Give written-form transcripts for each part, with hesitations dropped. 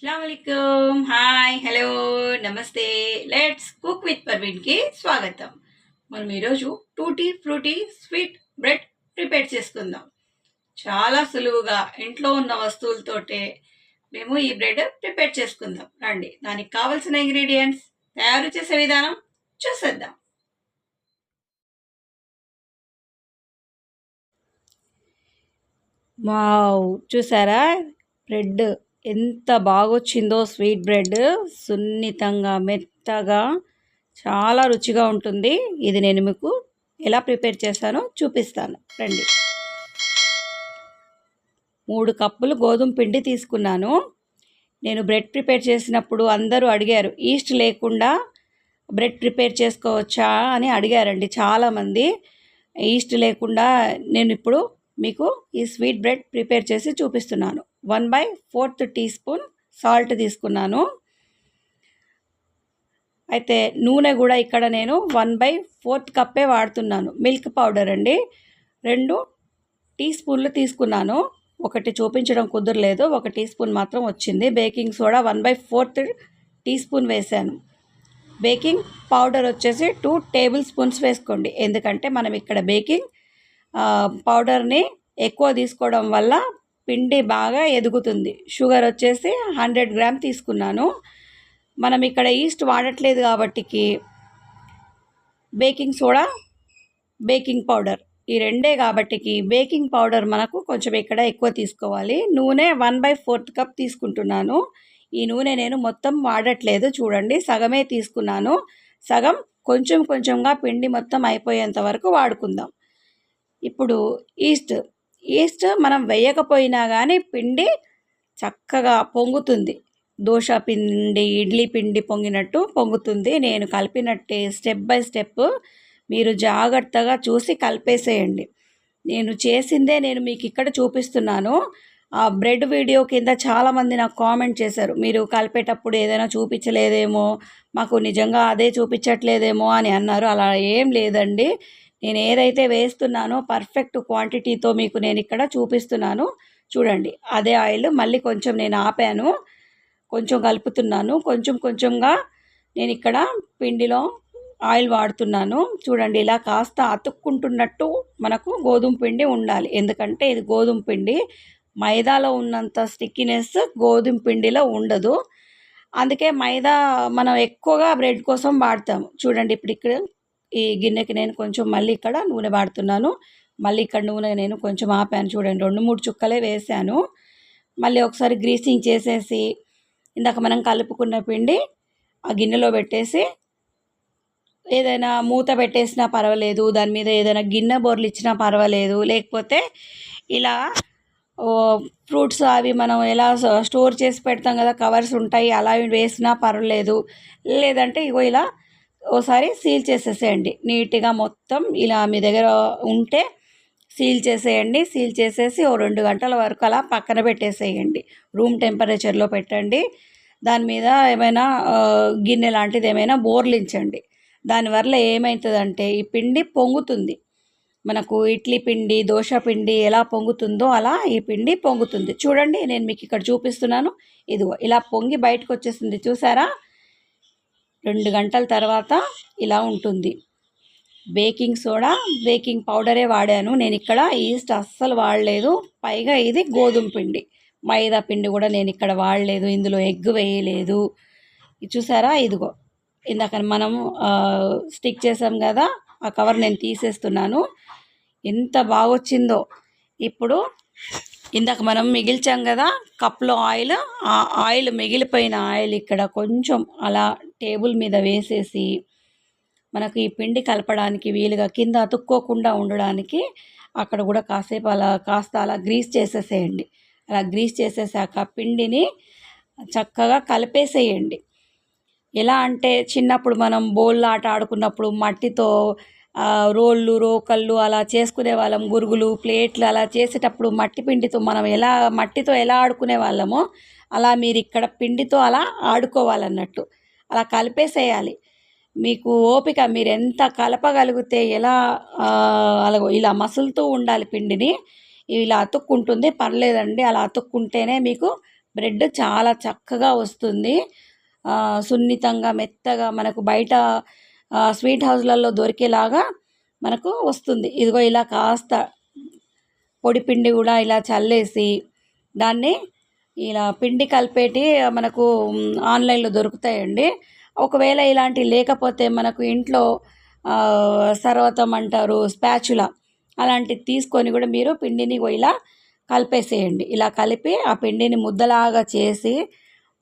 అస్సలాముఅలైకుం hi hello నమస్తే let's cook with పర్వీన్కి స్వాగతం. మనం ఈరోజు tutti frutti sweet bread prepare చేసుకుందాం. చాలా సులువుగా ఇంట్లో ఉన్న వస్తువులతోటే మేము ఈ బ్రెడ్ ప్రిపేర్ చేసుకుందాం. రండి, దానికి కావలసిన ఇంగ్రీడియంట్స్, తయారు చేసే విధానం చూసేద్దాం. వావ్, చూసారా బ్రెడ్ ఎంత బాగొచ్చిందో. స్వీట్ బ్రెడ్ సున్నితంగా మెత్తగా చాలా రుచిగా ఉంటుంది. ఇది నేను మీకు ఎలా ప్రిపేర్ చేస్తానో చూపిస్తాను. రండి. 3 కప్పులు గోధుమ పిండి తీసుకున్నాను. నేను బ్రెడ్ ప్రిపేర్ చేసినప్పుడు అందరూ అడిగారు, ఈస్ట్ లేకుండా బ్రెడ్ ప్రిపేర్ చేసుకోవచ్చా అని అడిగారండి చాలామంది. ఈస్ట్ లేకుండా నేను ఇప్పుడు మీకు ఈ స్వీట్ బ్రెడ్ ప్రిపేర్ చేసి చూపిస్తున్నాను. 1/4 టీ స్పూన్ సాల్ట్ తీసుకున్నాను. అయితే నూనె కూడా ఇక్కడ నేను 1/4 కప్పే వాడుతున్నాను. మిల్క్ పౌడర్ అండి 2 టీ స్పూన్లు తీసుకున్నాను. ఒకటి చూపించడం కుదరలేదు, 1 టీ స్పూన్ మాత్రం వచ్చింది. బేకింగ్ సోడా 1/4 టీ స్పూన్ వేసాను. బేకింగ్ పౌడర్ వచ్చేసి 2 టేబుల్ స్పూన్స్ వేసుకోండి. ఎందుకంటే మనం ఇక్కడ బేకింగ్ పౌడర్ని ఎక్కువ తీసుకోవడం వల్ల పిండి బాగా ఎదుగుతుంది. షుగర్ వచ్చేసి 100 గ్రామ్ తీసుకున్నాను. మనం ఇక్కడ ఈస్ట్ వాడట్లేదు కాబట్టికి బేకింగ్ సోడా, బేకింగ్ పౌడర్ ఈ రెండే కాబట్టికి బేకింగ్ పౌడర్ మనకు కొంచెం ఇక్కడ ఎక్కువ తీసుకోవాలి. నూనె 1/4 కప్ తీసుకుంటున్నాను. ఈ నూనె నేను మొత్తం వాడట్లేదు, చూడండి సగమే తీసుకున్నాను. సగం కొంచెం కొంచెంగా పిండి మొత్తం అయిపోయేంత వరకు వాడుకుందాం. ఇప్పుడు ఈస్ట్ మనం వేయకపోయినా కానీ పిండి చక్కగా పొంగుతుంది. దోశ పిండి, ఇడ్లీ పిండి పొంగినట్టు పొంగుతుంది. నేను కలిపినట్టే స్టెప్ బై స్టెప్ మీరు జాగ్రత్తగా చూసి కలిపేసేయండి. నేను చేసిందే నేను మీకు ఇక్కడ చూపిస్తున్నాను. ఆ బ్రెడ్ వీడియో కింద చాలామంది నాకు కామెంట్ చేశారు, మీరు కలిపేటప్పుడు ఏదైనా చూపించలేదేమో, మాకు నిజంగా అదే చూపించట్లేదేమో అని అన్నారు. అలా ఏం లేదండి, నేను ఏదైతే వేస్తున్నానో పర్ఫెక్ట్ క్వాంటిటీతో మీకు నేను ఇక్కడ చూపిస్తున్నాను. చూడండి, అదే ఆయిల్ మళ్ళీ కొంచెం నేను ఆపాను, కొంచెం కలుపుతున్నాను. కొంచెం కొంచెంగా నేను ఇక్కడ పిండిలో ఆయిల్ వాడుతున్నాను. చూడండి, ఇలా కాస్త అతుక్కుంటున్నట్టు మనకు గోధుమ పిండి ఉండాలి. ఎందుకంటే ఇది గోధుమ పిండి, మైదాలో ఉన్నంత స్టిక్కినెస్ గోధుమ పిండిలో ఉండదు. అందుకే మైదా మనం ఎక్కువగా బ్రెడ్ కోసం వాడతాము. చూడండి, ఇప్పుడు ఇక్కడ ఈ గిన్నెకి నేను కొంచెం మళ్ళీ ఇక్కడ నూనె వాడుతున్నాను. మళ్ళీ ఇక్కడ నూనె నేను కొంచెం ఆపాను. చూడండి, 2-3 చుక్కలే వేసాను. మళ్ళీ ఒకసారి గ్రీసింగ్ చేసేసి ఇందాక మనం కలుపుకున్న పిండి ఆ గిన్నెలో పెట్టేసి ఏదైనా మూత పెట్టేసినా పర్వాలేదు, దాని మీద ఏదైనా గిన్నె బోర్లు ఇచ్చినా పర్వాలేదు, లేకపోతే ఇలా ఫ్రూట్స్ అవి మనం ఎలా స్టోర్ చేసి పెడతాం కదా, కవర్స్ ఉంటాయి, అలా వేసినా పర్వాలేదు. లేదంటే ఇగో ఇలా ఓసారి సీల్ చేసేసేయండి నీట్గా. మొత్తం ఇలా మీ దగ్గర ఉంటే సీల్ చేసేయండి. సీల్ చేసేసి 2 గంటల వరకు అలా పక్కన పెట్టేసేయండి. రూమ్ టెంపరేచర్లో పెట్టండి. దాని మీద ఏమైనా గిన్నె లాంటిది ఏమైనా బోర్లించండి. దానివల్ల ఏమవుతుందంటే ఈ పిండి పొంగుతుంది. మనకు ఇడ్లీ పిండి, దోశ పిండి ఎలా పొంగుతుందో అలా ఈ పిండి పొంగుతుంది. చూడండి, నేను మీకు ఇక్కడ చూపిస్తున్నాను. ఇదిగో ఇలా పొంగి బయటకు వచ్చేసింది, చూసారా? 2 గంటల తర్వాత ఇలా ఉంటుంది. బేకింగ్ సోడా, బేకింగ్ పౌడరే వాడాను నేను ఇక్కడ, ఈస్ట్ అస్సలు వాడలేదు. పైగా ఇది గోధుమ పిండి, మైదా పిండి కూడా నేను ఇక్కడ వాడలేదు. ఇందులో ఎగ్ వేయలేదు. చూసారా? ఇదిగో ఇందాక మనం స్టిక్ చేసాం కదా, ఆ కవర్ నేను తీసేస్తున్నాను. ఎంత బాగొచ్చిందో. ఇప్పుడు ఇందాక మనం మిగిల్చాం కదా కప్లో ఆయిల్, ఆ ఆయిల్ మిగిలిపోయిన ఆయిల్ ఇక్కడ కొంచెం అలా టేబుల్ మీద వేసేసి మనకు ఈ పిండి కలపడానికి వీలుగా కింద అతుక్కోకుండా ఉండడానికి అక్కడ కూడా కాసేపు అలా కాస్త అలా గ్రీస్ చేసేసేయండి. అలా గ్రీస్ చేసేసాక పిండిని చక్కగా కలిపేసేయండి. ఎలా అంటే చిన్నప్పుడు మనం బోల్ ఆట ఆడుకున్నప్పుడు మట్టితో రోళ్ళు, రోకళ్ళు అలా చేసుకునే వాళ్ళం, గురుగులు, ప్లేట్లు అలా చేసేటప్పుడు మట్టి పిండితో మనం మట్టితో ఎలా ఆడుకునే వాళ్ళమో అలా మీరు ఇక్కడ పిండితో అలా ఆడుకోవాలన్నట్టు. అలా కలిపేసేయాలి. మీకు ఓపిక, మీరు ఎంత కలపగలిగితే ఎలా అలా ఇలా మసులుతూ ఉండాలి పిండిని. ఇలా అతుక్కుంటుంది, పర్లేదండి, అలా అతుక్కుంటేనే మీకు బ్రెడ్ చాలా చక్కగా వస్తుంది. సున్నితంగా మెత్తగా మనకు బయట స్వీట్ హౌస్లలో దొరికేలాగా మనకు వస్తుంది. ఇదిగో ఇలా కాస్త పొడి పిండి కూడా ఇలా చల్లేసి దాన్ని ఇలా పిండి కలిపేటి మనకు ఆన్లైన్లో దొరుకుతాయండి. ఒకవేళ ఇలాంటివి లేకపోతే మనకు ఇంట్లో సర్వతం అంటారు, స్పాచులా అలాంటివి తీసుకొని కూడా మీరు పిండిని ఇలా కలిపేసేయండి. ఇలా కలిపి ఆ పిండిని ముద్దలాగా చేసి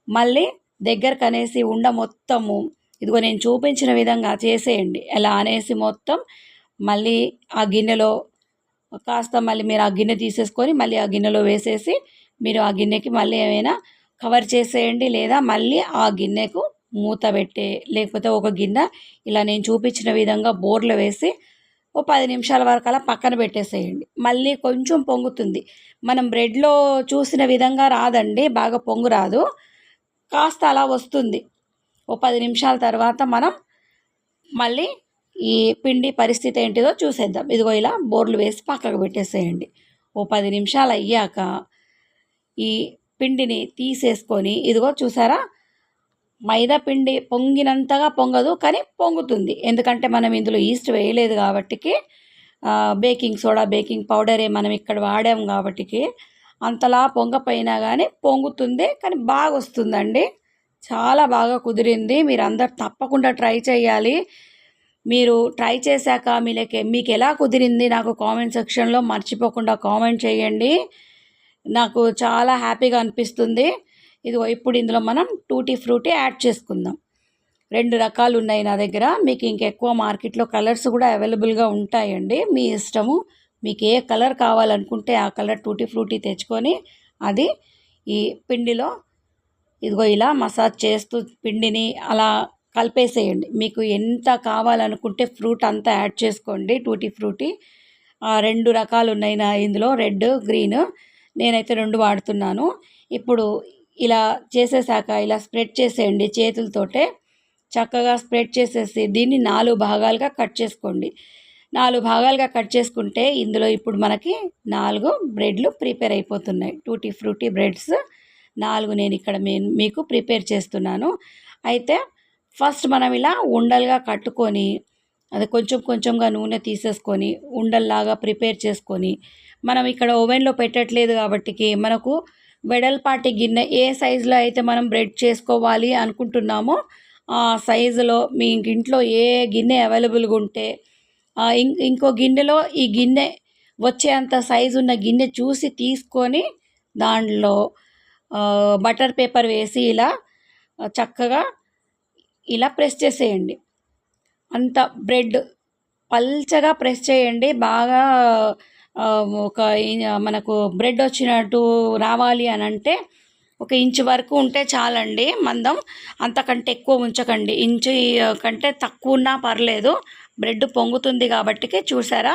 మళ్ళీ దగ్గరకు అనేసి ఉండ మొత్తము ఇదిగో నేను చూపించిన విధంగా చేసేయండి. ఎలా అనేసి మొత్తం మళ్ళీ ఆ గిన్నెలో కాస్త మళ్ళీ మీరు ఆ గిన్నె తీసేసుకొని మళ్ళీ ఆ గిన్నెలో వేసేసి మీరు ఆ గిన్నెకి మళ్ళీ ఏమైనా కవర్ చేసేయండి, లేదా మళ్ళీ ఆ గిన్నెకు మూత పెట్టే లేకపోతే ఒక గిన్నె ఇలా నేను చూపించిన విధంగా బోర్లో వేసి ఓ 10 నిమిషాల వరకు అలా పక్కన పెట్టేసేయండి. మళ్ళీ కొంచెం పొంగుతుంది. మనం బ్రెడ్లో చూసిన విధంగా రాదండి, బాగా పొంగు రాదు, కాస్త అలా వస్తుంది. ఓ 10 నిమిషాల తర్వాత మనం మళ్ళీ ఈ పిండి పరిస్థితి ఏంటిదో చూసేద్దాం. ఇదిగో ఇలా బోర్లు వేసి పక్కకు పెట్టేసేయండి. ఓ 10 నిమిషాలు అయ్యాక ఈ పిండిని తీసేసుకొని ఇదిగో చూసారా, మైదా పిండి పొంగినంతగా పొంగదు, కానీ పొంగుతుంది. ఎందుకంటే మనం ఇందులో ఈస్ట్ వేయలేదు కాబట్టికి, బేకింగ్ సోడా బేకింగ్ పౌడరే మనం ఇక్కడ వాడాం కాబట్టికి అంతలా పొంగపోయినా కానీ పొంగుతుంది, కానీ బాగా వస్తుందండి. చాలా బాగా కుదిరింది. మీరు అందరు తప్పకుండా ట్రై చేయాలి. మీరు ట్రై చేశాక మీకు ఎలా కుదిరింది నాకు కామెంట్ సెక్షన్లో మర్చిపోకుండా కామెంట్ చేయండి. నాకు చాలా హ్యాపీగా అనిపిస్తుంది. ఇదిగో ఇప్పుడు ఇందులో మనం టూటీ ఫ్రూటీ యాడ్ చేసుకుందాం. 2 రకాలు ఉన్నాయి నా దగ్గర. మీకు ఇంకెక్కువ మార్కెట్లో కలర్స్ కూడా అవైలబుల్గా ఉంటాయండి, మీ ఇష్టము. మీకు ఏ కలర్ కావాలనుకుంటే ఆ కలర్ టూటీ ఫ్రూటీ తెచ్చుకొని అది ఈ పిండిలో ఇదిగో ఇలా మసాజ్ చేస్తూ పిండిని అలా కలిపేసేయండి. మీకు ఎంత కావాలనుకుంటే ఫ్రూట్ అంతా యాడ్ చేసుకోండి. టూటీ ఫ్రూటీ 2 రకాలు ఉన్నాయి నా ఇందులో, రెడ్ గ్రీన్. నేనైతే 2 వాడుతున్నాను. ఇప్పుడు ఇలా చేసేసాక ఇలా స్ప్రెడ్ చేసేయండి చేతులతోటే. చక్కగా స్ప్రెడ్ చేసేసి దీన్ని 4 భాగాలుగా కట్ చేసుకోండి. 4 భాగాలుగా కట్ చేసుకుంటే ఇందులో ఇప్పుడు మనకి 4 బ్రెడ్లు ప్రిపేర్ అయిపోతున్నాయి. టూటీ ఫ్రూటీ బ్రెడ్స్ 4 నేను ఇక్కడ మీకు ప్రిపేర్ చేస్తున్నాను. అయితే ఫస్ట్ మనం ఇలా ఉండలుగా కట్టుకొని అది కొంచెం కొంచెంగా నూనె తీసేసుకొని ఉండల్లాగా ప్రిపేర్ చేసుకొని, మనం ఇక్కడ ఓవెన్లో పెట్టట్లేదు కాబట్టికి మనకు వెడల్పాటి గిన్నె ఏ సైజులో అయితే మనం బ్రెడ్ చేసుకోవాలి అనుకుంటున్నామో ఆ సైజులో మీ ఇంట్లో ఏ గిన్నె అవైలబుల్గా ఉంటే ఇంకో గిన్నెలో ఈ గిన్నె వచ్చేంత సైజు ఉన్న గిన్నె చూసి తీసుకొని దాంట్లో బటర్ పేపర్ వేసి ఇలా చక్కగా ఇలా ప్రెస్ చేసేయండి. అంత బ్రెడ్ పల్చగా ప్రెస్ చేయండి. బాగా ఒక మనకు బ్రెడ్ వచ్చినట్టు రావాలి అని అంటే 1 ఇంచు వరకు ఉంటే చాలండి మందం. అంతకంటే ఎక్కువ ఉంచకండి. ఇంచు కంటే తక్కువ ఉన్నా పర్లేదు, బ్రెడ్ పొంగుతుంది కాబట్టికి చూసారా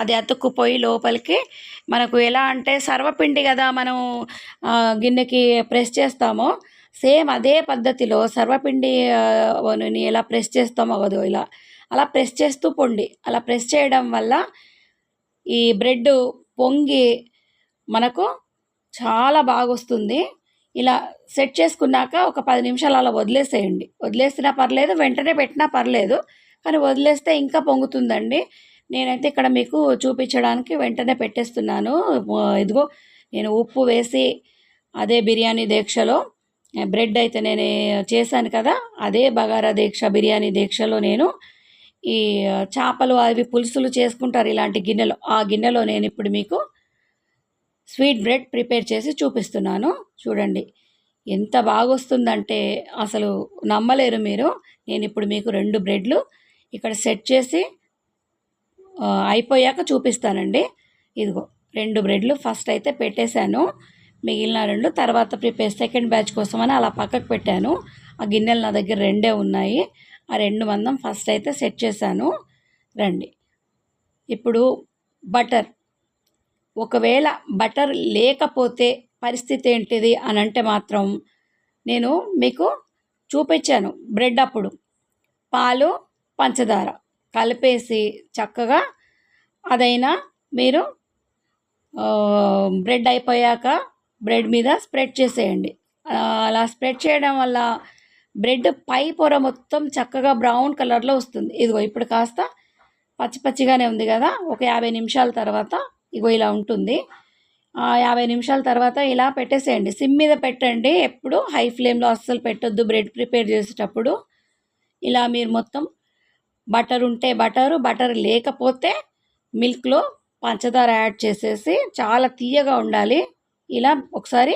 అది అతుక్కుపోయి లోపలికి మనకు ఎలా అంటే సర్వపిండి కదా మనం గిన్నెకి ప్రెస్ చేస్తామో సేమ్ అదే పద్ధతిలో సర్వపిండి ఎలా ప్రెస్ చేస్తామో కదా ఇలా అలా ప్రెస్ చేస్తూ పొండి. అలా ప్రెస్ చేయడం వల్ల ఈ బ్రెడ్ పొంగి మనకు చాలా బాగా వస్తుంది. ఇలా సెట్ చేసుకున్నాక ఒక 10 నిమిషాలు అలా వదిలేసేయండి. వదిలేసినా పర్లేదు, వెంటనే పెట్టినా పర్లేదు, కానీ వదిలేస్తే ఇంకా పొంగుతుందండి. నేనైతే ఇక్కడ మీకు చూపించడానికి వెంటనే పెట్టేస్తున్నాను. ఇదిగో నేను ఉప్పు వేసి అదే బిర్యానీ దీక్షలో బ్రెడ్ అయితే నేను చేశాను కదా, అదే బగారా దీక్ష బిర్యానీ దీక్షలో నేను ఈ చేపలు అవి పులుసులు చేసుకుంటారు ఇలాంటి గిన్నెలో, ఆ గిన్నెలో నేను ఇప్పుడు మీకు స్వీట్ బ్రెడ్ ప్రిపేర్ చేసి చూపిస్తున్నాను. చూడండి ఎంత బాగా వస్తుందంటే అసలు నమ్మలేరు మీరు. నేను ఇప్పుడు మీకు 2 బ్రెడ్లు ఇక్కడ సెట్ చేసి అయిపోయాక చూపిస్తానండి. ఇదిగో 2 బ్రెడ్లు ఫస్ట్ అయితే పెట్టేశాను, మిగిలిన 2 తర్వాత సెకండ్ బ్యాచ్ కోసమని అలా పక్కకు పెట్టాను. ఆ గిన్నెలు నా దగ్గర 2 ఉన్నాయి. ఆ 2 మందం ఫస్ట్ అయితే సెట్ చేశాను. రండి ఇప్పుడు బటర్, ఒకవేళ బటర్ లేకపోతే పరిస్థితి ఏంటిది అని అంటే మాత్రం నేను మీకు చూపించాను బ్రెడ్ అప్పుడు పాలు పంచదార కలిపేసి చక్కగా అదైనా మీరు బ్రెడ్ అయిపోయాక బ్రెడ్ మీద స్ప్రెడ్ చేసేయండి. అలా స్ప్రెడ్ చేయడం వల్ల బ్రెడ్ పై పొర మొత్తం చక్కగా బ్రౌన్ కలర్లో వస్తుంది. ఇదిగో ఇప్పుడు కాస్త పచ్చి పచ్చిగానే ఉంది కదా, ఒక 50 నిమిషాల తర్వాత ఇగో ఇలా ఉంటుంది. 50 నిమిషాల తర్వాత ఇలా పెట్టేసేయండి. సిమ్ మీద పెట్టండి, ఎప్పుడు హై ఫ్లేమ్లో అస్సలు పెట్టొద్దు బ్రెడ్ ప్రిపేర్ చేసేటప్పుడు. ఇలా మీరు మొత్తం బటర్ ఉంటే బటరు, బటర్ లేకపోతే మిల్క్లో పంచదార యాడ్ చేసేసి చాలా తీయగా ఉండాలి. ఇలా ఒకసారి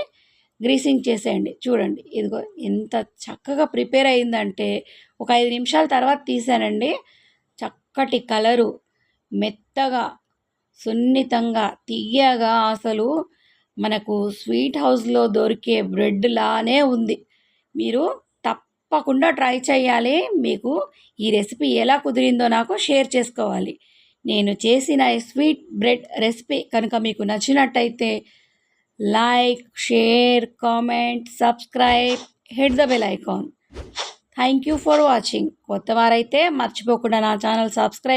గ్రీసింగ్ చేసేయండి. చూడండి ఇదిగో ఎంత చక్కగా ప్రిపేర్ అయిందంటే, ఒక 5 నిమిషాల తర్వాత తీసానండి. చక్కటి కలరు, మెత్తగా, సున్నితంగా, తియ్యగా, అసలు మనకు స్వీట్ హౌస్లో దొరికే బ్రెడ్ లానే ఉంది. మీరు తప్పకుండా ట్రై చేయాలి. మీకు ఈ రెసిపీ ఎలా కుదిరిందో నాకు షేర్ చేసుకోవాలి. నేను చేసిన ఈ స్వీట్ బ్రెడ్ రెసిపీ కనుక మీకు నచ్చినట్టయితే like, share, comment, subscribe, hit the bell icon. Thank you for watching. కొత్త వారైతే మర్చిపోకుండా నా ఛానల్ సబ్స్క్రైబ్